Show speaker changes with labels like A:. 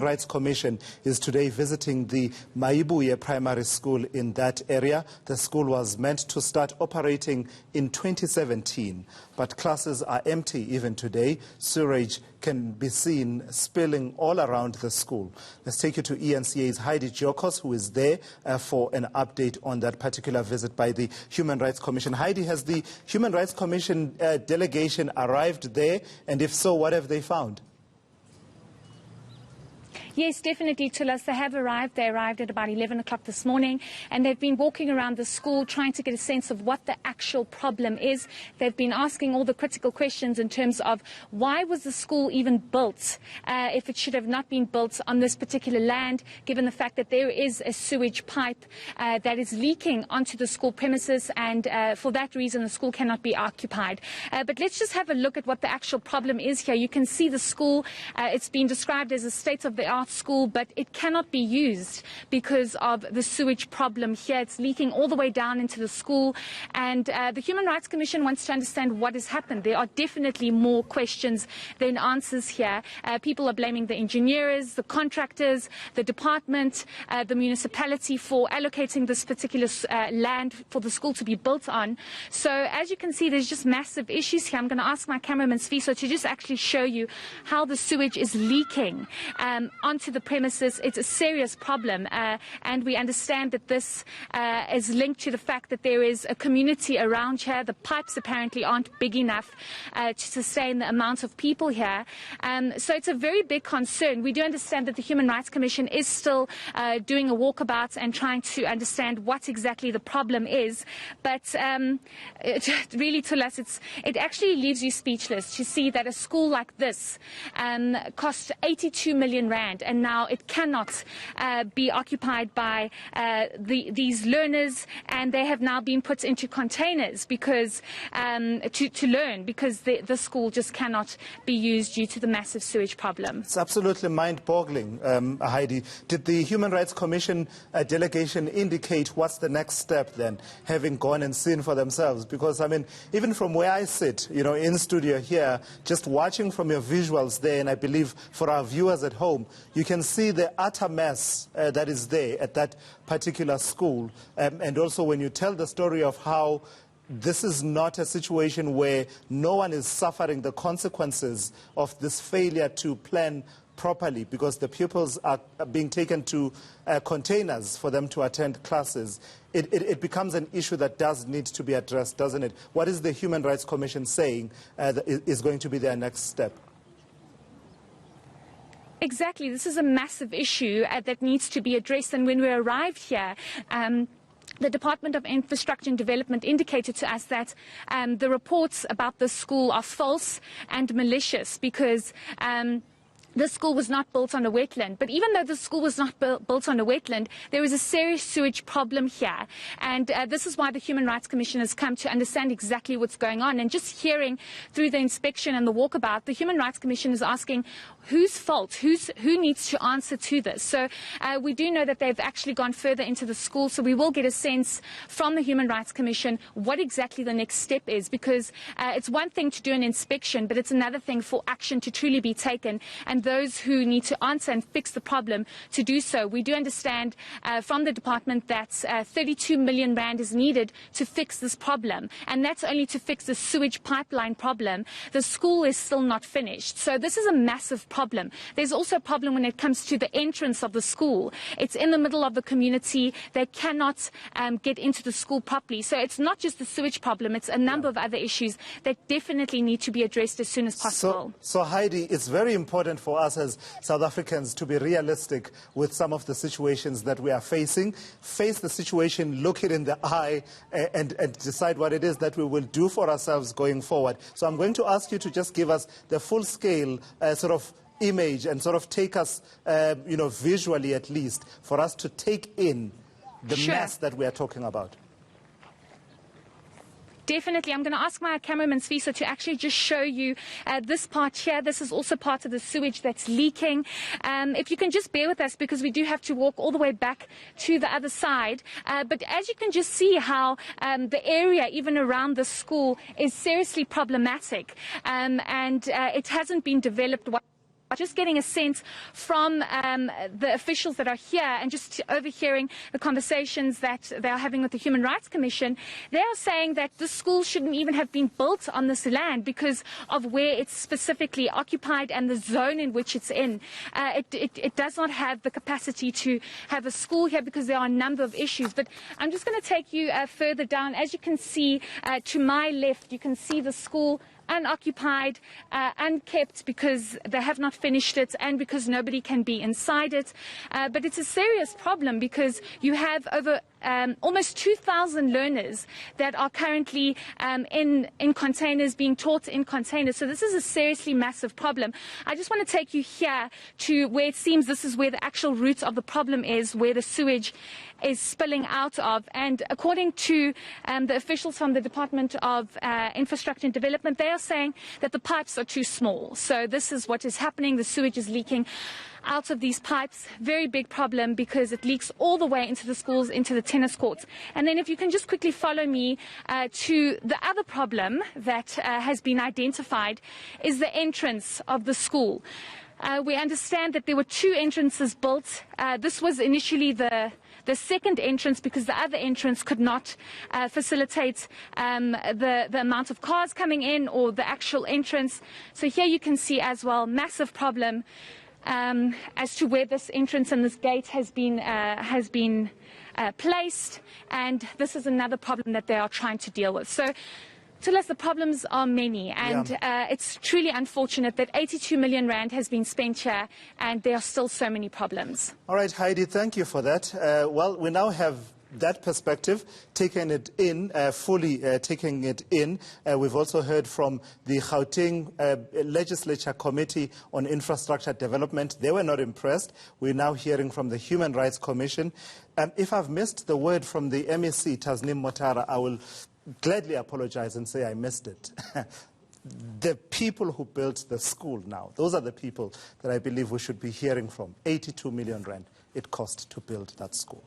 A: Rights Commission is today visiting the Mayibuye Primary School in that area. The school was meant to start operating in 2017, but classes are empty even today. Sewerage can be seen spilling all around the school. Let's take you to eNCA's Heidi Giokos, who is there for an update on that particular visit by the Human Rights Commission. Heidi, has the Human Rights Commission delegation arrived there? And if so, what have they found?
B: Yes, definitely, Tulas. They have arrived. They arrived at about 11 o'clock this morning, and they've been walking around the school trying to get a sense of what the actual problem is. They've been asking all the critical questions in terms of why was the school even built, if it should have not been built on this particular land, given the fact that there is a sewage pipe that is leaking onto the school premises, and for that reason the school cannot be occupied. But let's just have a look at what the actual problem is here. You can see the school. It's been described as a state-of-the-art school, but it cannot be used because of the sewage problem here. It's leaking all the way down into the school, and the Human Rights Commission wants to understand what has happened. There are definitely more questions than answers here. People are blaming the engineers, the contractors, the department, the municipality for allocating this particular land for the school to be built on. So as you can see, there's just massive issues here. I'm going to ask my cameraman Sviso to just actually show you how the sewage is leaking onto the premises. It's a serious problem, and we understand that this is linked to the fact that there is a community around here. The pipes apparently aren't big enough to sustain the amount of people here. So it's a very big concern. We do understand that the Human Rights Commission is still doing a walkabout and trying to understand what exactly the problem is. But really, to us, it actually leaves you speechless to see that a school like this cost 82 million rand, and now it cannot be occupied by these learners, and they have now been put into containers because to learn, because the school just cannot be used due to the massive sewage problem.
A: It's absolutely mind-boggling, Heidi. Did the Human Rights Commission delegation indicate what's the next step then, having gone and seen for themselves? Because, I mean, even from where I sit, you know, in studio here, just watching from your visuals there, and I believe for our viewers at home, you can see the utter mess that is there at that particular school. And also when you tell the story of how this is not a situation where no one is suffering the consequences of this failure to plan properly, because the pupils are being taken to containers for them to attend classes. It becomes an issue that does need to be addressed, doesn't it? What is the Human Rights Commission saying is going to be their next step?
B: Exactly. This is a massive issue that needs to be addressed. And when we arrived here, the Department of Infrastructure and Development indicated to us that the reports about the school are false and malicious, because the school was not built on a wetland. But even though the school was not built on a wetland, there is a serious sewage problem here. And this is why the Human Rights Commission has come to understand exactly what's going on. And just hearing through the inspection and the walkabout, the Human Rights Commission is asking whose fault, who needs to answer to this. So we do know that they've actually gone further into the school. So we will get a sense from the Human Rights Commission what exactly the next step is, because it's one thing to do an inspection, but it's another thing for action to truly be taken, and those who need to answer and fix the problem to do so. We do understand from the department that 32 million rand is needed to fix this problem, and that's only to fix the sewage pipeline problem. The school is still not finished. So this is a massive problem. There's also a problem when it comes to the entrance of the school. It's in the middle of the community. They cannot get into the school properly. So it's not just the sewage problem, it's a number of other issues that definitely need to be addressed as soon as possible.
A: So Heidi, it's very important for us as South Africans to be realistic with some of the situations that we are facing. Face the situation, look it in the eye, and decide what it is that we will do for ourselves going forward. So I'm going to ask you to just give us the full-scale sort of image and sort of take us, visually at least, for us to take in the mess that we are talking about.
B: Definitely. I'm going to ask my cameraman Sviso to actually just show you this part here. This is also part of the sewage that's leaking. If you can just bear with us, because we do have to walk all the way back to the other side. But as you can just see how the area, even around the school, is seriously problematic. And it hasn't been developed just getting a sense from the officials that are here and just overhearing the conversations that they are having with the Human Rights Commission, they are saying that the school shouldn't even have been built on this land because of where it's specifically occupied and the zone in which it's in. It does not have the capacity to have a school here because there are a number of issues. But I'm just going to take you further down. As you can see to my left, you can see the school unoccupied, unkept because they have not finished it and because nobody can be inside it. But it's a serious problem because you have over almost 2,000 learners that are currently in containers, being taught in containers. So this is a seriously massive problem. I just want to take you here to where it seems this is where the actual root of the problem is, where the sewage is spilling out of. And according to the officials from the Department of Infrastructure and Development, they are saying that the pipes are too small. So this is what is happening. The sewage is leaking out of these pipes. Very big problem because it leaks all the way into the schools, into the tennis courts. And then if you can just quickly follow me to the other problem that has been identified is the entrance of the school. We understand that there were 2 entrances built. This was initially the second entrance because the other entrance could not facilitate the amount of cars coming in or the actual entrance. So here you can see as well, massive problem as to where this entrance and this gate has been placed. And this is another problem that they are trying to deal with. So Tulas, the problems are many, and it's truly unfortunate that 82 million rand has been spent here, and there are still so many problems.
A: All right, Heidi, thank you for that. Well, we now have that perspective, taking it in, fully taking it in. We've also heard from the Gauteng Legislature Committee on Infrastructure Development. They were not impressed. We're now hearing from the Human Rights Commission. If I've missed the word from the MEC, Tasneem Motara, I will gladly apologize and say I missed it. The people who built the school now, those are the people that I believe we should be hearing from. 82 million rand it cost to build that school.